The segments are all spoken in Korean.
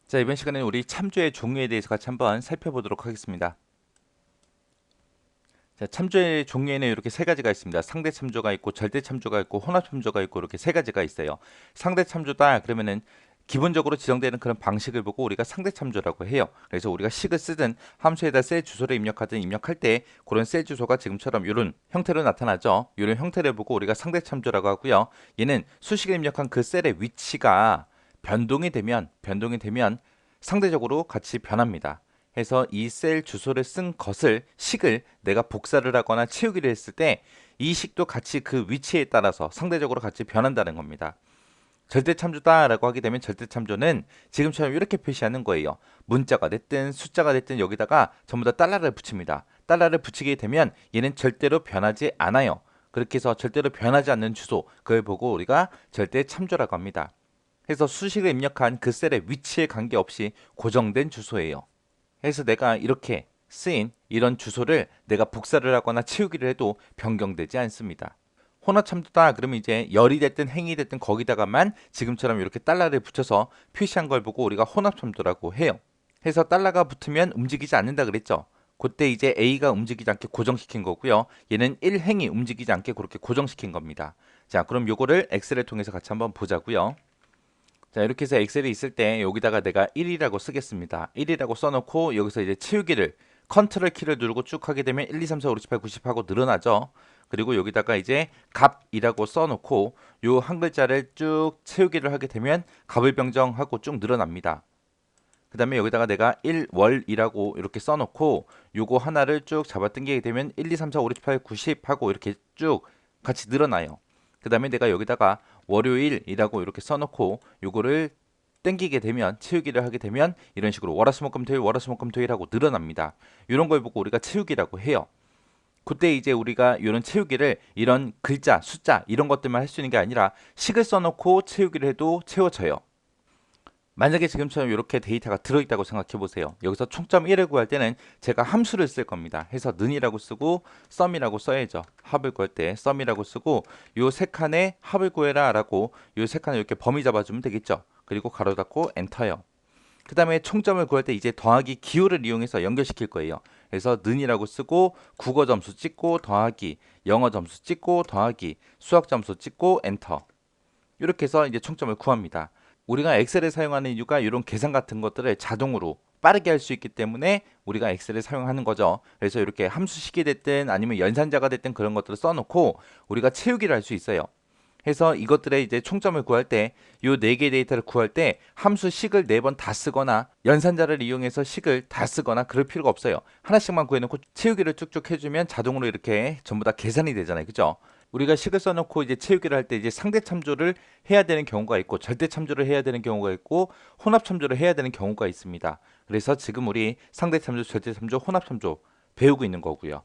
자, 이번 시간에는 우리 참조의 종류에 대해서 같이 한번 살펴보도록 하겠습니다. 자, 참조의 종류에는 이렇게 세 가지가 있습니다. 상대 참조가 있고, 절대 참조가 있고, 혼합 참조가 있고, 이렇게 세 가지가 있어요. 상대 참조다 그러면은 기본적으로 지정되는 그런 방식을 보고 우리가 상대 참조라고 해요. 그래서 우리가 식을 쓰든 함수에다 셀 주소를 입력하든 입력할 때 그런 셀 주소가 지금처럼 이런 형태로 나타나죠. 이런 형태를 보고 우리가 상대 참조라고 하고요. 얘는 수식에 입력한 그 셀의 위치가 변동이 되면 상대적으로 같이 변합니다. 해서 이 셀 주소를 쓴 것을 식을 내가 복사를 하거나 채우기를 했을 때 이 식도 같이 그 위치에 따라서 상대적으로 같이 변한다는 겁니다. 절대 참조다라고 하게 되면 절대 참조는 지금처럼 이렇게 표시하는 거예요. 문자가 됐든 숫자가 됐든 여기다가 전부 다 달러를 붙입니다. 달러를 붙이게 되면 얘는 절대로 변하지 않아요. 그렇게 해서 절대로 변하지 않는 주소, 그걸 보고 우리가 절대 참조라고 합니다. 해서 수식을 입력한 그 셀의 위치에 관계없이 고정된 주소예요. 그래서 내가 이렇게 쓰인 이런 주소를 내가 복사를 하거나 채우기를 해도 변경되지 않습니다. 혼합 참조다 그러면 이제 열이 됐든 행이 됐든 거기다가만 지금처럼 이렇게 달러를 붙여서 표시한 걸 보고 우리가 혼합 참조라고 해요. 해서 달러가 붙으면 움직이지 않는다 그랬죠. 그때 이제 A가 움직이지 않게 고정시킨 거고요. 얘는 1행이 움직이지 않게 그렇게 고정시킨 겁니다. 자, 그럼 요거를 엑셀을 통해서 같이 한번 보자고요. 자, 이렇게 해서 엑셀이 있을 때 여기다가 내가 1이라고 쓰겠습니다. 1이라고 써놓고 여기서 이제 채우기를 컨트롤 키를 누르고 쭉 하게 되면 1, 2, 3, 4, 5, 6, 7, 8, 90 하고 늘어나죠. 그리고 여기다가 이제 값이라고 써놓고 요 한 글자를 쭉 채우기를 하게 되면 값을 변경하고 쭉 늘어납니다. 그 다음에 여기다가 내가 1월이라고 이렇게 써놓고 요거 하나를 쭉 잡아 당기게 되면 1, 2, 3, 4, 5, 6, 7, 8, 90 하고 이렇게 쭉 같이 늘어나요. 그 다음에 내가 여기다가 월요일이라고 이렇게 써놓고 요거를 땡기게 되면 채우기를 하게 되면 이런 식으로 월화수목금토일 월화수목금토일 하고 늘어납니다. 이런 걸 보고 우리가 채우기라고 해요. 그때 이제 우리가 이런 채우기를 이런 글자, 숫자 이런 것들만 할 수 있는 게 아니라 식을 써놓고 채우기를 해도 채워져요. 만약에 지금처럼 이렇게 데이터가 들어있다고 생각해 보세요. 여기서 총점 1을 구할 때는 제가 함수를 쓸 겁니다. 해서 는이라고 쓰고 썸이라고 써야죠. 합을 구할 때 썸이라고 쓰고 요 세 칸에 합을 구해라 라고 요 세 칸을 이렇게 범위 잡아주면 되겠죠. 그리고 가로 닫고 엔터요. 그 다음에 총점을 구할 때 이제 더하기 기호를 이용해서 연결시킬 거예요. 그래서 는이라고 쓰고 국어 점수 찍고 더하기, 영어 점수 찍고 더하기, 수학 점수 찍고 엔터. 이렇게 해서 이제 총점을 구합니다. 우리가 엑셀을 사용하는 이유가 이런 계산 같은 것들을 자동으로 빠르게 할 수 있기 때문에 우리가 엑셀을 사용하는 거죠. 그래서 이렇게 함수식이 됐든 아니면 연산자가 됐든 그런 것들을 써놓고 우리가 채우기를 할 수 있어요. 해서 이것들의 이제 총점을 구할 때 이 네 개의 데이터를 구할 때 함수식을 네 번 다 쓰거나 연산자를 이용해서 식을 다 쓰거나 그럴 필요가 없어요. 하나씩만 구해놓고 채우기를 쭉쭉 해주면 자동으로 이렇게 전부 다 계산이 되잖아요. 그죠? 우리가 식을 써놓고 이제 채우기를 할 때 이제 상대 참조를 해야 되는 경우가 있고 절대 참조를 해야 되는 경우가 있고 혼합 참조를 해야 되는 경우가 있습니다. 그래서 지금 우리 상대 참조, 절대 참조, 혼합 참조 배우고 있는 거고요.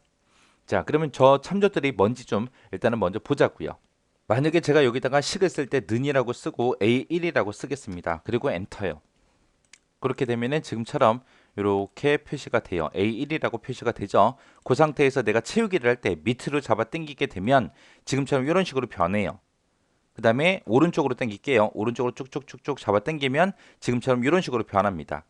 자, 그러면 저 참조들이 뭔지 좀 일단은 먼저 보자고요. 만약에 제가 여기다가 식을 쓸 때 는이라고 쓰고 A1이라고 쓰겠습니다. 그리고 엔터요. 그렇게 되면은 지금처럼 이렇게 표시가 돼요. A1이라고 표시가 되죠. 그 상태에서 내가 채우기를 할 때 밑으로 잡아 당기게 되면 지금처럼 이런 식으로 변해요. 그 다음에 오른쪽으로 당길게요. 오른쪽으로 쭉쭉쭉쭉 잡아 당기면 지금처럼 이런 식으로 변합니다.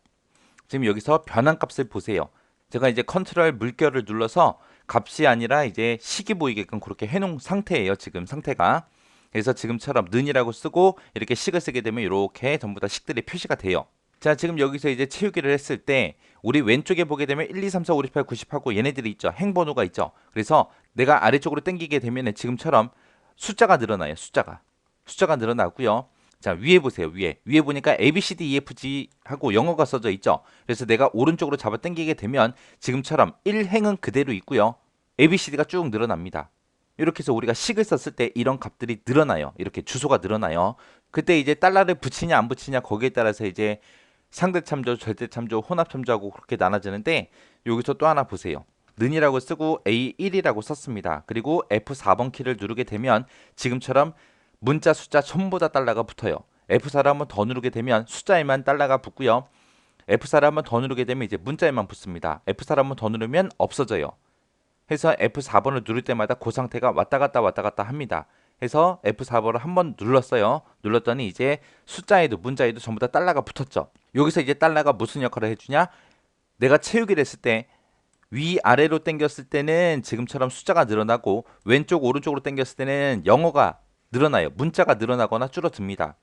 지금 여기서 변한 값을 보세요. 제가 이제 컨트롤 물결을 눌러서 값이 아니라 이제 식이 보이게끔 그렇게 해놓은 상태예요. 지금 상태가. 그래서 지금처럼 는이라고 쓰고 이렇게 식을 쓰게 되면 이렇게 전부 다 식들이 표시가 돼요. 자, 지금 여기서 이제 채우기를 했을 때 우리 왼쪽에 보게 되면 1, 2, 3, 4, 5, 6, 7, 8, 90 하고 얘네들이 있죠. 행번호가 있죠. 그래서 내가 아래쪽으로 당기게 되면 지금처럼 숫자가 늘어나요. 숫자가 늘어나고요. 자, 위에 보세요. 위에 보니까 A, B, C, D, E, F, G 하고 영어가 써져 있죠. 그래서 내가 오른쪽으로 잡아 당기게 되면 지금처럼 1행은 그대로 있고요. A, B, C, D가 쭉 늘어납니다. 이렇게 해서 우리가 식을 썼을 때 이런 값들이 늘어나요. 이렇게 주소가 늘어나요. 그때 이제 달러를 붙이냐 안 붙이냐 거기에 따라서 이제 상대 참조, 절대 참조, 혼합 참조하고 그렇게 나눠지는데 여기서 또 하나 보세요. 는이라고 쓰고 A1이라고 썼습니다. 그리고 F4번 키를 누르게 되면 지금처럼 문자 숫자 전부 다 달러가 붙어요. F4를 한번 더 누르게 되면 숫자에만 달러가 붙고요. F4를 한번 더 누르게 되면 이제 문자에만 붙습니다. F4를 한번 더 누르면 없어져요. 해서 F4번을 누를 때마다 그 상태가 왔다 갔다 합니다. 해서 F4번을 한번 눌렀어요. 눌렀더니 이제 숫자에도 문자에도 전부 다 달러가 붙었죠. 여기서 이제 달러가 무슨 역할을 해주냐? 내가 채우기를 했을 때 위아래로 당겼을 때는 지금처럼 숫자가 늘어나고 왼쪽 오른쪽으로 당겼을 때는 영어가 늘어나요. 문자가 늘어나거나 줄어듭니다.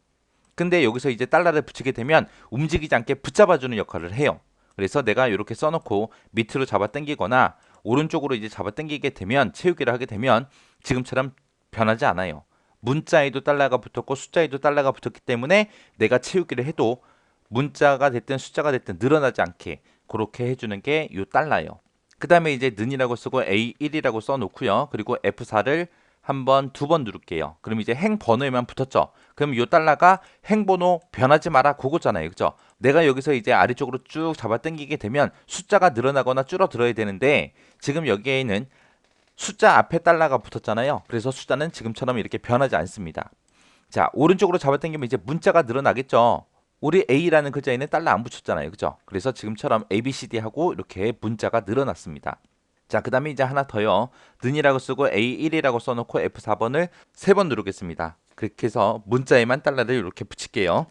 근데 여기서 이제 달러를 붙이게 되면 움직이지 않게 붙잡아주는 역할을 해요. 그래서 내가 이렇게 써놓고 밑으로 잡아 당기거나 오른쪽으로 이제 잡아 당기게 되면 채우기를 하게 되면 지금처럼 변하지 않아요. 문자에도 달러가 붙었고 숫자에도 달러가 붙었기 때문에 내가 채우기를 해도 문자가 됐든 숫자가 됐든 늘어나지 않게 그렇게 해주는 게 이 달러예요. 그 다음에 이제 는이라고 쓰고 A1이라고 써놓고요. 그리고 F4를 한번 두 번 누를게요. 그럼 이제 행 번호에만 붙었죠. 그럼 이 달러가 행 번호 변하지 마라 그거잖아요. 그죠? 내가 여기서 이제 아래쪽으로 쭉 잡아 당기게 되면 숫자가 늘어나거나 줄어들어야 되는데 지금 여기에는 숫자 앞에 달러가 붙었잖아요. 그래서 숫자는 지금처럼 이렇게 변하지 않습니다. 자, 오른쪽으로 잡아 당기면 이제 문자가 늘어나겠죠. 우리 A라는 글자에는 달러 안 붙였잖아요. 그죠? 그래서 지금처럼 ABCD 하고 이렇게 문자가 늘어났습니다. 자, 그 다음에 이제 하나 더요. 는이라고 쓰고 A1이라고 써놓고 F4번을 세 번 누르겠습니다. 그렇게 해서 문자에만 달러를 이렇게 붙일게요.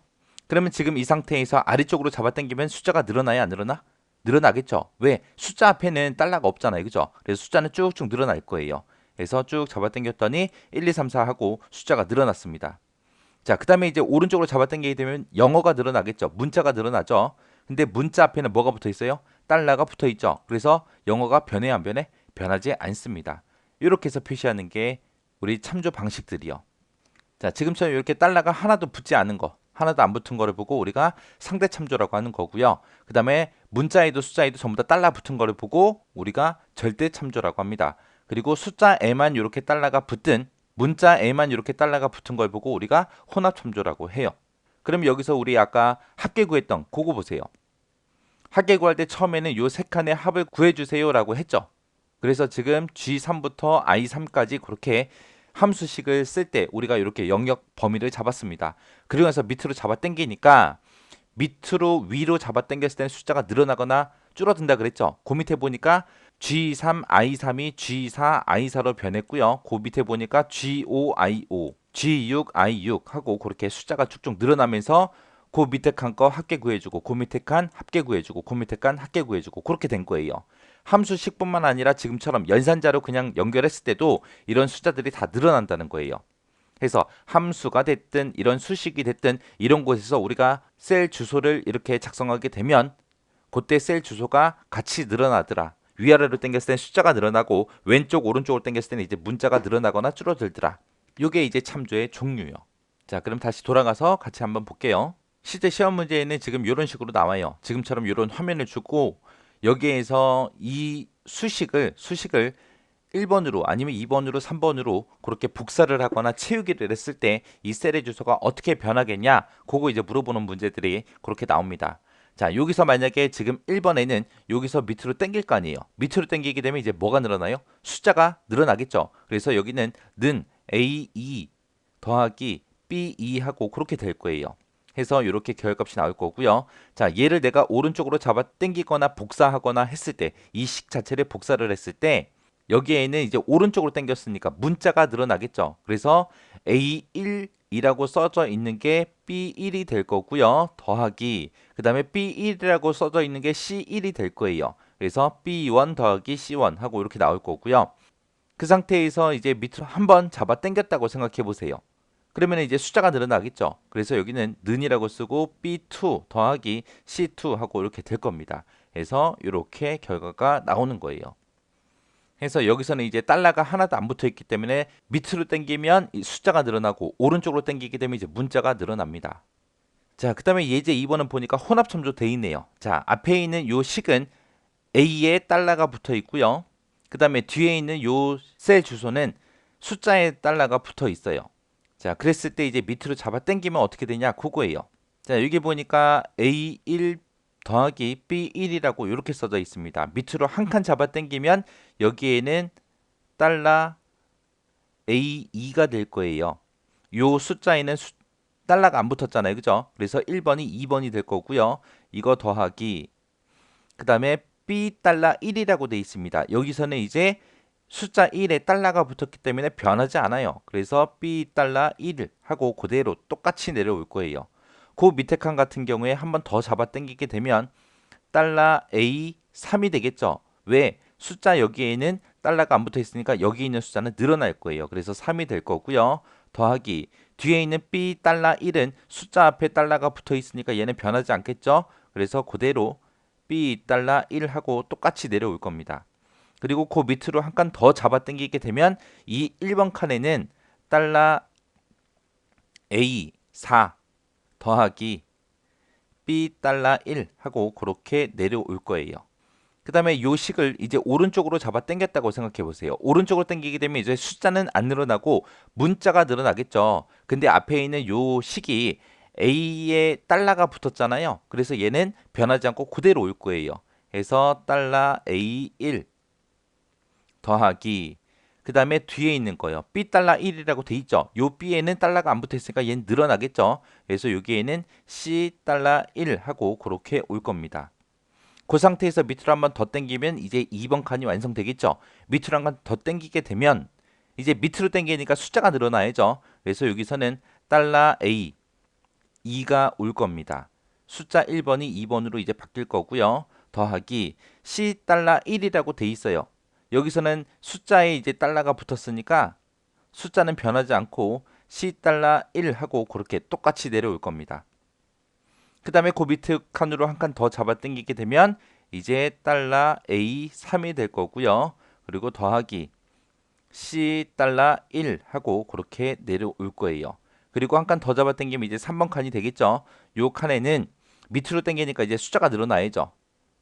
그러면 지금 이 상태에서 아래쪽으로 잡아당기면 숫자가 늘어나야 안 늘어나? 늘어나겠죠. 왜? 숫자 앞에는 달러가 없잖아요. 그죠? 그래서 숫자는 쭉쭉 늘어날 거예요. 그래서 쭉 잡아당겼더니 1, 2, 3, 4 하고 숫자가 늘어났습니다. 자, 그 다음에 이제 오른쪽으로 잡아당기게 되면 영어가 늘어나겠죠. 문자가 늘어나죠. 근데 문자 앞에는 뭐가 붙어 있어요? 달러가 붙어 있죠. 그래서 영어가 변해 안 변해? 변하지 않습니다. 이렇게 해서 표시하는 게 우리 참조 방식들이요. 자, 지금처럼 이렇게 달러가 하나도 붙지 않은 거, 하나도 안 붙은 거를 보고 우리가 상대 참조라고 하는 거고요. 그 다음에 문자에도 숫자에도 전부 다 달러 붙은 거를 보고 우리가 절대 참조라고 합니다. 그리고 숫자에만 이렇게 달러가 붙든 문자에만 이렇게 달러가 붙은 걸 보고 우리가 혼합 참조라고 해요. 그럼 여기서 우리 아까 합계 구했던 그거 보세요. 합계 구할 때 처음에는 요 세 칸의 합을 구해주세요라고 했죠. 그래서 지금 G3부터 I3까지 그렇게 함수식을 쓸 때 우리가 이렇게 영역 범위를 잡았습니다. 그리고 나서 밑으로 잡아 당기니까 밑으로 위로 잡아 당겼을 때는 숫자가 늘어나거나 줄어든다 그랬죠. 그 밑에 보니까 G3, I3이 G4, I4로 변했고요. 그 밑에 보니까 G5, I5, G6, I6 하고 그렇게 숫자가 쭉쭉 늘어나면서 그 밑에 칸 거 합계 구해주고 그 밑에 칸 합계 구해주고 그 밑에 칸 합계 구해주고 그렇게 된 거예요. 함수식뿐만 아니라 지금처럼 연산자로 그냥 연결했을 때도 이런 숫자들이 다 늘어난다는 거예요. 그래서 함수가 됐든 이런 수식이 됐든 이런 곳에서 우리가 셀 주소를 이렇게 작성하게 되면 그때 셀 주소가 같이 늘어나더라. 위아래로 당겼을 때는 숫자가 늘어나고 왼쪽 오른쪽으로 당겼을 때는 이제 문자가 늘어나거나 줄어들더라. 이게 이제 참조의 종류요. 자, 그럼 다시 돌아가서 같이 한번 볼게요. 실제 시험 문제에는 지금 이런 식으로 나와요. 지금처럼 이런 화면을 주고 여기에서 이 수식을 1번으로 아니면 2번으로 3번으로 그렇게 복사를 하거나 채우기를 했을 때 이 셀의 주소가 어떻게 변하겠냐 그거 이제 물어보는 문제들이 그렇게 나옵니다. 자, 여기서 만약에 지금 1번에는 여기서 밑으로 당길 거 아니에요. 밑으로 당기게 되면 이제 뭐가 늘어나요? 숫자가 늘어나겠죠. 그래서 여기는 는 A2 더하기 B2 하고 그렇게 될 거예요. 해서 이렇게 결값이 나올 거고요. 자, 얘를 내가 오른쪽으로 잡아 당기거나 복사하거나 했을 때 이 식 자체를 복사를 했을 때 여기에는 이제 오른쪽으로 당겼으니까 문자가 늘어나겠죠. 그래서 A1이라고 써져 있는 게 B1이 될 거고요. 더하기 그 다음에 B1이라고 써져 있는 게 C1이 될 거예요. 그래서 B1 더하기 C1 하고 이렇게 나올 거고요. 그 상태에서 이제 밑으로 한번 잡아 당겼다고 생각해 보세요. 그러면 이제 숫자가 늘어나겠죠. 그래서 여기는 는이라고 쓰고 B2 더하기 C2 하고 이렇게 될 겁니다. 그래서 이렇게 결과가 나오는 거예요. 해서 여기서는 이제 달러가 하나도 안 붙어 있기 때문에 밑으로 당기면 이 숫자가 늘어나고 오른쪽으로 당기게 되면 이제 문자가 늘어납니다. 자, 그 다음에 예제 2번은 보니까 혼합 참조 돼 있네요. 자, 앞에 있는 요 식은 A에 달러가 붙어 있고요. 그 다음에 뒤에 있는 요 셀 주소는 숫자에 달러가 붙어 있어요. 자, 그랬을 때 이제 밑으로 잡아 당기면 어떻게 되냐 그거예요. 자, 여기 보니까 A1 더하기 B1이라고 이렇게 써져 있습니다. 밑으로 한 칸 잡아 당기면 여기에는 달러 A2가 될 거예요. 요 숫자에는 달러가 안 붙었잖아요. 그죠? 그래서 1번이 2번이 될 거고요. 이거 더하기 그 다음에 B 달러 1이라고 돼 있습니다. 여기서는 이제 숫자 1에 달러가 붙었기 때문에 변하지 않아요. 그래서 $1 하고 그대로 똑같이 내려올 거예요. 그 밑에 칸 같은 경우에 한 번 더 잡아 당기게 되면 달러 A 3이 되겠죠. 왜? 숫자 여기에는 달러가 안 붙어 있으니까 여기 있는 숫자는 늘어날 거예요. 그래서 3이 될 거고요. 더하기 뒤에 있는 $1 1은 숫자 앞에 달러가 붙어 있으니까 얘는 변하지 않겠죠. 그래서 그대로 $1 1 하고 똑같이 내려올 겁니다. 그리고 그 밑으로 한 칸 더 잡아 당기게 되면 이 1번 칸에는 달러 A 4 더하기 $1 1 하고 그렇게 내려올 거예요. 그 다음에 요 식을 이제 오른쪽으로 잡아 당겼다고 생각해 보세요. 오른쪽으로 당기게 되면 이제 숫자는 안 늘어나고 문자가 늘어나겠죠. 근데 앞에 있는 요 식이 A에 달러가 붙었잖아요. 그래서 얘는 변하지 않고 그대로 올 거예요. 그래서 달러 A 1 더하기 그 다음에 뒤에 있는 거요. $1 1이라고 돼 있죠. 요 B에는 달러가 안 붙어 있으니까 얘는 늘어나겠죠. 그래서 여기에는 $C 1 하고 그렇게 올 겁니다. 그 상태에서 밑으로 한번 더 당기면 이제 2번 칸이 완성되겠죠. 밑으로 한 칸 더 당기게 되면 이제 밑으로 당기니까 숫자가 늘어나야죠. 그래서 여기서는 달러 A 2가 올 겁니다. 숫자 1번이 2번으로 이제 바뀔 거고요. 더하기 C 달러 1이라고 돼 있어요. 여기서는 숫자에 이제 달러가 붙었으니까 숫자는 변하지 않고 C 달러 1 하고 그렇게 똑같이 내려올 겁니다. 그 다음에 그 밑에 칸으로 한 칸 더 잡아 당기게 되면 이제 달러 A 3이 될 거고요. 그리고 더하기 C 달러 1 하고 그렇게 내려올 거예요. 그리고 한 칸 더 잡아 당기면 이제 3번 칸이 되겠죠. 요 칸에는 밑으로 당기니까 이제 숫자가 늘어나야죠.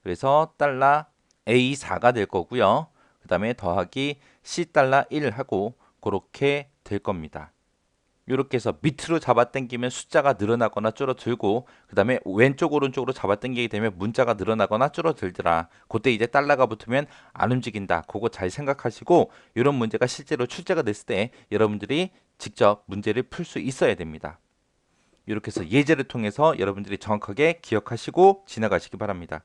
그래서 달러 A 4가 될 거고요. 그 다음에 더하기 C 달러 1 하고 그렇게 될 겁니다. 이렇게 해서 밑으로 잡아당기면 숫자가 늘어나거나 줄어들고 그 다음에 왼쪽 오른쪽으로 잡아당기게 되면 문자가 늘어나거나 줄어들더라. 그때 이제 달러가 붙으면 안 움직인다. 그거 잘 생각하시고 이런 문제가 실제로 출제가 됐을 때 여러분들이 직접 문제를 풀 수 있어야 됩니다. 이렇게 해서 예제를 통해서 여러분들이 정확하게 기억하시고 지나가시기 바랍니다.